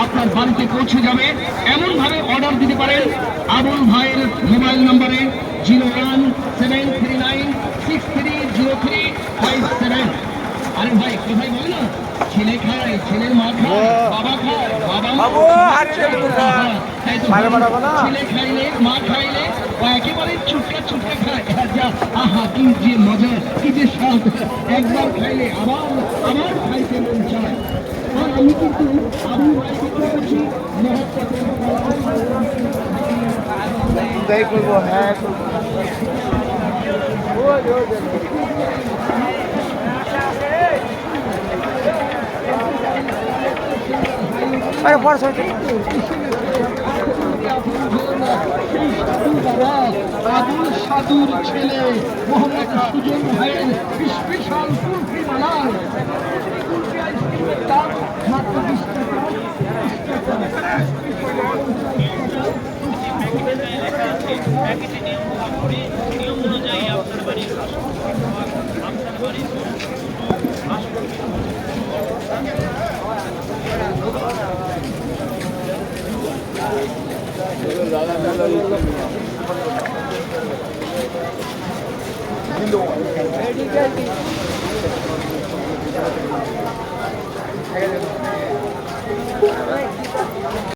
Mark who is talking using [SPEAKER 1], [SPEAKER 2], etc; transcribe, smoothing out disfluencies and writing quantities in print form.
[SPEAKER 1] আপনার বাড়িতে পৌঁছে যাবে। এমন ভাবে অর্ডার দিতে পারেন আবুল ভাইয়ের মোবাইল নম্বরে 01739630357। আরে ভাই কোথায় বলে না, ছেলে খায়, ছেলের মা খায়, বাবা খায়, বাবা ছেলে খাইলে মা খাইলে একেবারে চুটকা চুটকা খায়। আহা কি যে মজা, কি যে স্বাদ, একবার খাইলে আবার আবার খাইতে মন চায়। আর আমি কিন্তু আবুল ভাইকে করছি
[SPEAKER 2] করবো। হ্যাঁ
[SPEAKER 1] আবুল সাধুর ছেলে মোহাম্মদ সুজন ভাইয়ের স্পেশাল কুলফি মালার মাত্র 20 টাকা।